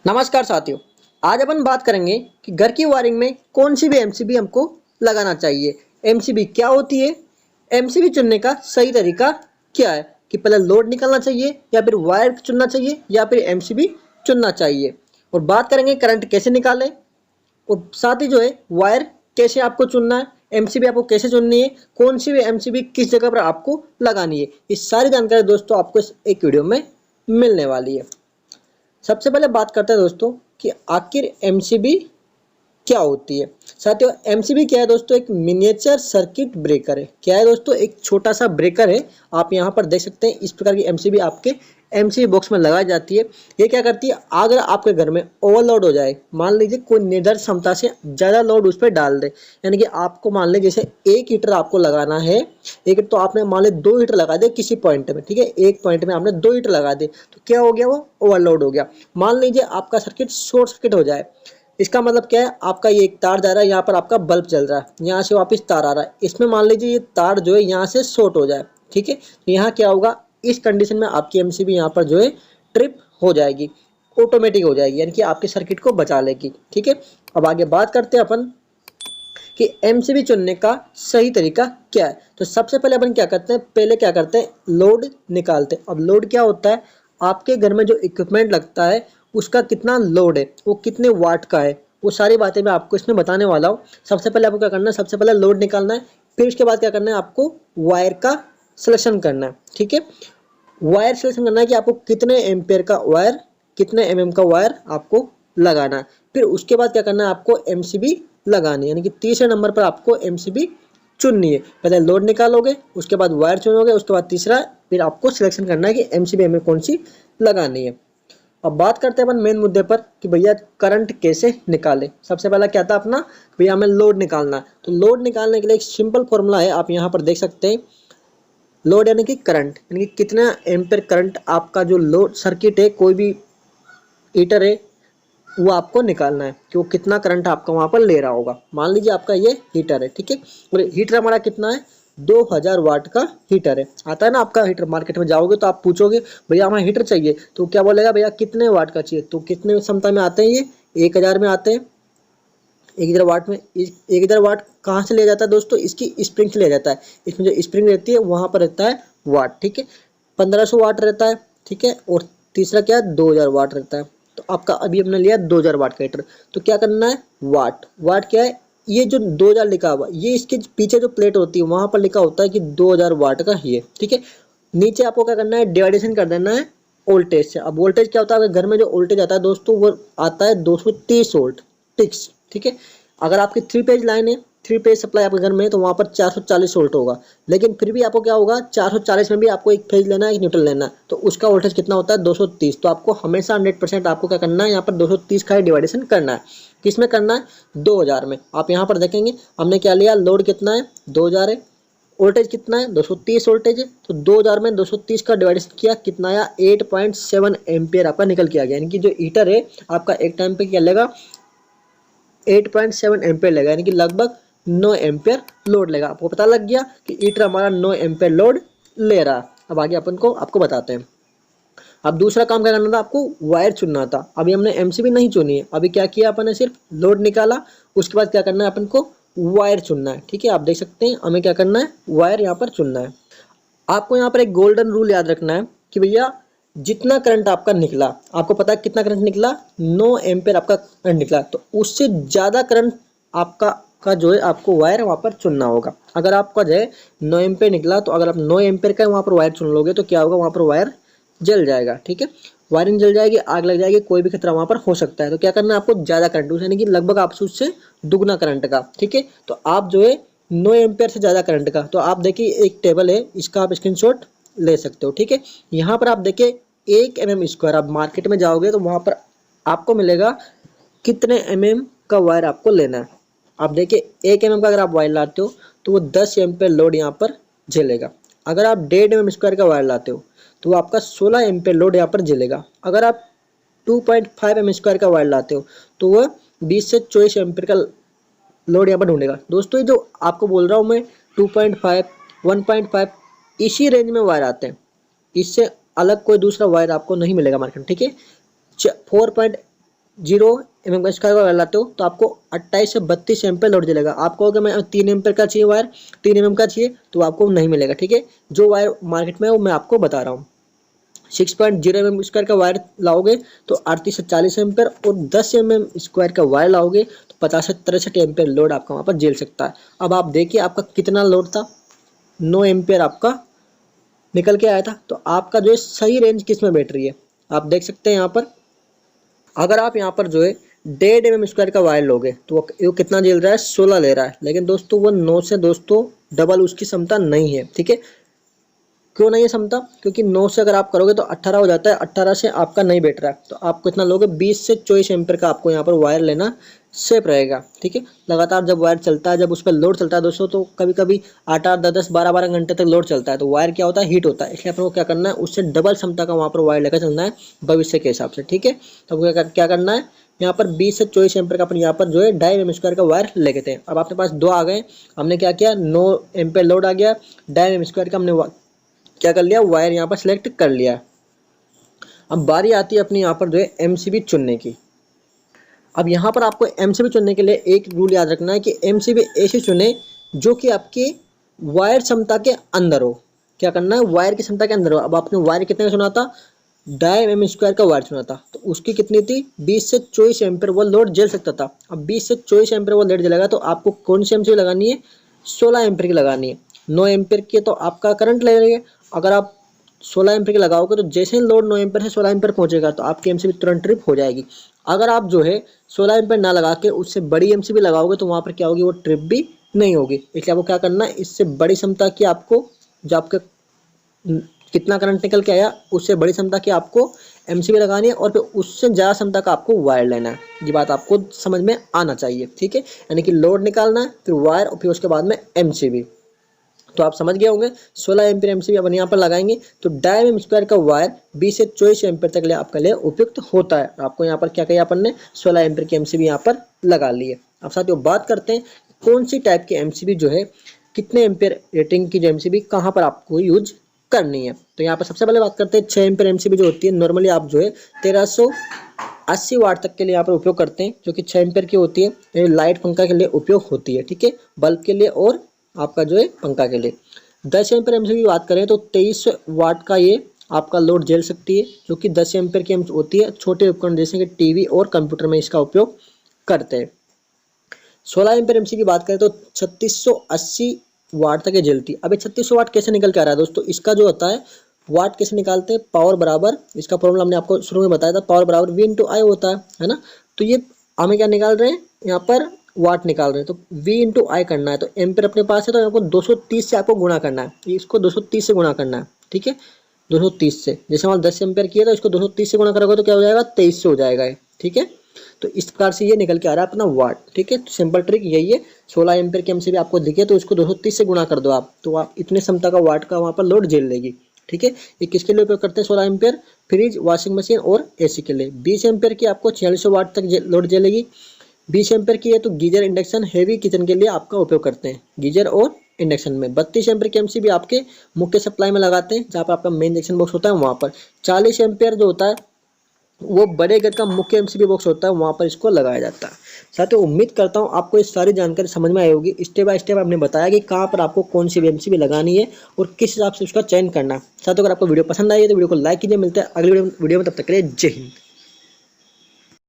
नमस्कार साथियों। आज अपन बात करेंगे कि घर की वायरिंग में कौन सी भी एमसीबी हमको लगाना चाहिए। एमसीबी क्या होती है, एमसीबी चुनने का सही तरीका क्या है, कि पहले लोड निकालना चाहिए या फिर वायर चुनना चाहिए या फिर एमसीबी चुनना चाहिए। और बात करेंगे करंट कैसे निकालें, और साथ ही जो है वायर कैसे आपको चुनना है, एमसीबी आपको कैसे चुननी है, कौन सी भी एमसीबी किस जगह पर आपको लगानी है। ये सारी जानकारी दोस्तों आपको इस एक वीडियो में मिलने वाली है। सबसे पहले बात करते हैं दोस्तों कि आखिर एमसीबी क्या होती है। साथियों, एमसीबी क्या है दोस्तों, एक मिनिएचर सर्किट ब्रेकर है। क्या है दोस्तों, एक छोटा सा ब्रेकर है। आप यहाँ पर देख सकते हैं इस प्रकार की एमसीबी आपके एमसीबी बॉक्स में लगाई जाती है। ये क्या करती है, अगर आपके घर में ओवरलोड हो जाए, मान लीजिए कोई निर्धारित क्षमता से ज़्यादा लोड उस पर डाल दे, यानी कि आपको मान लीजिए जैसे 1 हीटर आपको लगाना है, एक तो आपने मान लीजिए 2 हीटर लगा दे किसी पॉइंट में, ठीक है, एक पॉइंट में आपने 2 हीटर लगा दे, तो क्या हो गया, वो ओवरलोड हो गया। मान लीजिए आपका सर्किट शॉर्ट सर्किट हो जाए, इसका मतलब क्या है, आपका ये एक तार जा रहा है, यहाँ पर आपका बल्ब जल रहा है, यहाँ से वापस तार आ रहा है, इसमें मान लीजिए ये तार जो है यहाँ से शॉर्ट हो जाए, ठीक है, तो यहाँ क्या होगा, इस कंडीशन में आपकी एमसीबी यहाँ पर जो है ट्रिप हो जाएगी, ऑटोमेटिक हो जाएगी, यानी कि आपके सर्किट को बचा लेगी। ठीक है, अब आगे बात करते हैं अपन कि एमसीबी चुनने का सही तरीका क्या है। तो सबसे पहले अपन क्या करते हैं, पहले क्या करते हैं, लोड निकालते हैं। अब लोड क्या होता है, आपके घर में जो इक्विपमेंट लगता है उसका कितना लोड है, वो कितने वाट का है, वो सारी बातें मैं आपको इसमें बताने वाला हूँ। सबसे पहले आपको क्या करना है, सबसे पहले लोड निकालना है, फिर उसके बाद क्या करना है, आपको वायर का सिलेक्शन करना है। ठीक है, वायर सिलेक्शन करना है कि आपको कितने एम्पेयर का वायर, कितने एमएम का वायर आपको लगाना है। फिर उसके बाद क्या करना है, आपको एमसीबी लगानी है, यानी कि तीसरे नंबर पर आपको एमसीबी चुननी है। पहले लोड निकालोगे, उसके बाद वायर चुनोगे, उसके बाद तीसरा फिर आपको सिलेक्शन करना है कि एमसीबी हमें कौन सी लगानी है। अब बात करते हैं अपन मेन मुद्दे पर कि भैया करंट कैसे निकाले। सबसे पहला क्या था अपना, भैया हमें लोड निकालना है। तो लोड निकालने के लिए एक सिंपल फॉर्मूला है, आप यहाँ पर देख सकते हैं। लोड यानी कि करंट, यानी कि कितना एम्पेयर करंट आपका जो लोड सर्किट है, कोई भी हीटर है, वो आपको निकालना है कि वो कितना करंट आपका वहां पर ले रहा होगा। मान लीजिए आपका ये हीटर है, ठीक है, और हीटर हमारा कितना है, 2000 वाट का हीटर है। आता है ना आपका हीटर, मार्केट में जाओगे तो आप पूछोगे भैया हमें हीटर चाहिए, तो क्या बोलेगा, भैया कितने वाट का चाहिए, तो कितने क्षमता में आते हैं ये, 1000 में आते हैं। 1000 वाट में, 1000 वाट कहाँ से लिया जाता है दोस्तों, इसकी स्प्रिंग से लिया जाता है। इसमें जो स्प्रिंग रहती है वहां पर रहता है वाट, ठीक है, 1500 वाट रहता है, ठीक है, और तीसरा क्या है, 2000 वाट रहता है। तो आपका अभी हमने लिया 2000 वाट का हीटर, तो क्या करना है, वाट, वाट क्या है, ये जो 2000 लिखा हुआ, ये इसके पीछे जो प्लेट होती है वहां पर लिखा होता है कि 2000 वाट का ही है। ठीक है, नीचे आपको क्या करना है, डिवाइडेशन कर देना है वोल्टेज से। अब वोल्टेज क्या होता है, अगर घर में जो वोल्टेज आता है दोस्तों, वो आता है 230 वोल्ट फिक्स। ठीक है, अगर आपकी 3 फेज लाइन है, 3 फेज सप्लाई आपके घर में है, तो वहां पर 440 वोल्ट होगा। लेकिन फिर भी आपको क्या होगा, 440 में भी आपको एक फेज लेना है, एक न्यूट्रल लेना है, तो उसका वोल्टेज कितना होता है, 230। तो आपको हमेशा 100% आपको क्या करना है, यहाँ पर 230 का ही डिवाइडेशन करना है। किसमें करना है, 2000 में। आप यहाँ पर देखेंगे हमने क्या लिया, लोड कितना है, 2000 है, वोल्टेज कितना है, 230 वोल्टेज है, तो 2000 में 230 का डिवाइडेशन किया, कितना आया, 8.7 एम्पियर आपका निकल के आ गया। यानी कि जो हीटर है आपका एक टाइम पे क्या लेगा, 8.7 एम्पेयर लेगा, यानी कि लगभग 9 एम्पेयर लोड लेगा। आपको पता लग गया कि हीटर हमारा 9 एम्पेयर लोड ले रहा है। अब आगे अपन को आपको बताते हैं। अब दूसरा काम क्या करना था, आपको वायर चुनना था। अभी हमने एमसीबी नहीं चुनी है, अभी क्या किया अपन ने, सिर्फ लोड निकाला। उसके बाद क्या करना है, अपन को वायर चुनना है। ठीक है, आप देख सकते हैं हमें क्या करना है, वायर यहाँ पर चुनना है। आपको यहाँ पर एक गोल्डन रूल याद रखना है कि भैया जितना करंट आपका निकला, आपको पता है कितना करंट निकला, 9 एम्पेयर आपका करंट निकला, तो उससे ज़्यादा करंट आपका का जो है आपको वायर वहाँ पर चुनना होगा। अगर आपका जो है 9 एम्पेयर निकला, तो अगर आप 9 एम्पेयर का वहाँ पर वायर चुन लोगे तो क्या होगा, वहाँ पर वायर जल जाएगा। ठीक है, वायरिंग जल जाएगी, आग लग जाएगी, कोई भी खतरा वहाँ पर हो सकता है। तो क्या करना है, आपको ज़्यादा करंट, यानी कि लगभग आपसे उससे दुगना करंट का। ठीक है, तो आप जो है 9 एम्पेयर से ज़्यादा करंट का, तो आप देखिए एक टेबल है, इसका आप स्क्रीनशॉट ले सकते हो। ठीक है, यहाँ पर आप देखिए 1 mm², आप मार्केट में जाओगे तो वहाँ पर आपको मिलेगा कितने का वायर आपको लेना है। आप देखिए 1 mm का अगर आप वायर लाते हो तो वो 10 एम्पेयर लोड यहाँ पर झेलेगा। अगर आप 1.5 mm² का वायर लाते हो तो वो आपका 16 एम्पेयर लोड यहाँ पर झेलेगा। अगर आप 2.5 mm² का वायर लाते हो तो वह 20 से 24 एम्पेयर का लोड यहाँ पर ढूंढेगा। दोस्तों ये जो आपको बोल रहा हूँ मैं, 2.5, 1.5, इसी रेंज में वायर आते हैं। इससे अलग कोई दूसरा वायर आपको नहीं मिलेगा मार्केट में। ठीक है, 4. 0 mm का वायर लाते हो तो आपको 28 से 32 एम्पेयर लोड चलेगा। आप कहोगे मैं 3 एम्पेयर का चाहिए वायर, 3 mm का चाहिए, तो आपको नहीं मिलेगा। ठीक है, जो वायर मार्केट में है वो मैं आपको बता रहा हूँ। 6.0 mm स्क्वायर का वायर लाओगे तो 38 से 40 एम्पेयर, और 10 mm स्क्वायर का वायर लाओगे तो 50 से 63 एम्पेयर लोड आपका वहाँ पर झेल सकता है। अब आप देखिए आपका कितना लोड था, 9 एम्पेयर आपका निकल के आया था। तो आपका जो है सही रेंज किस में बैठ रही है आप देख सकते हैं यहाँ पर। अगर आप यहाँ पर जो है 1.5 mm स्क्वायर का वायर लोगे तो वो कितना झेल रहा है, 16 ले रहा है। लेकिन दोस्तों वो 9 से दोस्तों डबल उसकी क्षमता नहीं है। ठीक है, क्यों नहीं है क्षमता, क्योंकि 9 से अगर आप करोगे तो 18 हो जाता है, 18 से आपका नहीं बैठ रहा है। तो आप कितना लोगे, 20 से 24 एम्पेयर का आपको यहाँ पर वायर लेना सेफ रहेगा। ठीक है, लगातार जब वायर चलता है, जब उस पर लोड चलता है दोस्तों, तो कभी कभी 8-8, 10-10, 12-12 घंटे तक लोड चलता है, तो वायर क्या होता है, हीट होता है। इसलिए आपको क्या करना है, उससे डबल क्षमता का वहाँ पर वायर लेकर चलना है भविष्य के हिसाब से। ठीक है, तो आपको क्या करना है, यहाँ पर 20 से 24 एम्पेयर का अपन यहाँ पर जो है 2.5 mm स्क्वायर का वायर लेके थे। अब अपने पास दो आ गए, हमने क्या किया, 9 एम्पेयर लोड आ गया, 2.5 mm स्क्वायर का हमने क्या कर लिया, वायर यहाँ पर सिलेक्ट कर लिया। अब बारी आती है अपनी यहाँ पर जो है एमसीबी चुनने की। अब यहाँ पर आपको एमसीबी चुनने के लिए एक रूल याद रखना है कि एमसीबी ऐसी चुने जो कि आपके वायर क्षमता के अंदर हो। क्या करना है, वायर की क्षमता के अंदर हो। अब आपने वायर कितने का चुना था, 2.5 mm स्क्वायर का वायर चुना था, तो उसकी कितनी थी, 20 से 24 एम्पेयर वो लोड झेल सकता था। अब 20 से 24 एम्पेयर वो लोड जलेगा तो आपको कौन सी एमसीबी लगानी है, 16 एम्पेयर की लगानी है। 9 एम्पेयर की तो आपका करंट लगेगा। अगर आप 16 एम्पेयर की लगाओगे तो जैसे ही लोड 9 एम्पेयर से 16 एम्पेयर पहुंचेगा तो आपकी एमसीबी तुरंत ट्रिप हो जाएगी। अगर आप जो है 16 एम्पेयर ना लगा के उससे बड़ी एमसीबी लगाओगे तो वहाँ पर क्या होगी, वो ट्रिप भी नहीं होगी। इसलिए आपको क्या करना है, इससे बड़ी क्षमता की आपको, जो आपके कितना करंट निकल के आया उससे बड़ी क्षमता की आपको एमसीबी लगानी है, और फिर उससे ज़्यादा क्षमता का आपको वायर लेना है। ये बात आपको समझ में आना चाहिए। ठीक है, यानी कि लोड निकालना है, फिर वायर, और फिर उसके बाद में एमसीबी। तो आप समझ गए होंगे। 16 एम्पीयर एमसीबी अपन यहाँ पर लगाएंगे तो 2.5 mm स्क्वायर का वायर 20 से 24 एम्पीयर तक आपके लिए उपयुक्त होता है। आपको यहाँ पर क्या किया, अपन ने 16 एम्पीयर की एमसीबी यहाँ पर लगा ली है। अब साथियों बात करते हैं कौन सी टाइप की एमसीबी जो है, कितने एम्पीयर रेटिंग की जो एमसीबी कहाँ पर आपको यूज करनी है। तो यहाँ पर सबसे पहले बात करते हैं 6 एम्पीयर एमसीबी जो होती है, नॉर्मली आप जो है 1380 वाट तक के लिए यहाँ पर उपयोग करते हैं, जो कि 6 एम्पीयर की होती है। लाइट पंखा के लिए उपयोग होती है। ठीक है, बल्ब के लिए और आपका जो है पंखा के लिए। 10 एम्पीयर एमसीबी की बात करें तो 23 वाट का ये आपका लोड झेल सकती है, जो कि 10 एम्पीयर की होती है। छोटे उपकरण जैसे कि टीवी और कंप्यूटर में इसका उपयोग करते हैं। 16 एम्पीयर एमसीबी की बात करें तो 3680 वाट तक ये झेलती है। अब 3600 वाट कैसे निकल के आ रहा है दोस्तों, इसका जो होता है वाट कैसे निकालते हैं, पावर बराबर, इसका फॉर्मूला हमने आपको शुरू में बताया था, पावर बराबर V × I होता है ना। तो ये हमें क्या निकाल रहे हैं, यहाँ पर वाट निकाल रहे हैं, तो V × I करना है। तो एम्पीयर अपने पास है तो आपको 230 से आपको गुणा करना है, इसको 230 से गुणा करना है। ठीक है, 230 से, जैसे हमारा 10 एम्पीयर किया था इसको 230 से गुणा करोगे तो क्या हो जाएगा, 23 से हो जाएगा। ठीक है, तो इस प्रकार से ये निकल के आ रहा है अपना वाट। ठीक है, तो सिंपल ट्रिक यही है, 16 एम्पीयर की एमसीबी आपको दिखे तो इसको 230 से गुणा कर दो आप, तो आप इतने क्षमता का वाट का वहाँ पर लोड झेल लेगी। ठीक है, ये किसके लिए उपयोग करते हैं 16 एम्पीयर, फ्रिज, वॉशिंग मशीन और एसी के लिए। 20 एम्पीयर की आपको 4600 वाट तक लोड झेलेगी। 20 एम्पीयर की है तो गीजर, इंडक्शन, हेवी किचन के लिए आपका उपयोग करते हैं, गीजर और इंडक्शन में। 32 एम्पीयर की एमसीबी आपके मुख्य सप्लाई में लगाते हैं, जहाँ पर आपका मेन इंडक्शन बॉक्स होता है वहाँ पर। 40 एम्पीयर जो होता है वो बड़े घर का मुख्य एमसीबी बॉक्स होता है, वहाँ पर इसको लगाया जाता है। साथियों उम्मीद करता हूँ आपको ये सारी जानकारी समझ में आई होगी। स्टेप बाय स्टेप आपने बताया कि कहाँ पर आपको कौन सी एमसीबी लगानी है और किस हिसाब से उसका चयन करना है। साथियों अगर आपको वीडियो पसंद आई है तो वीडियो को लाइक कीजिए। मिलते हैं अगली वीडियो में, तब तक के लिए जय हिंद।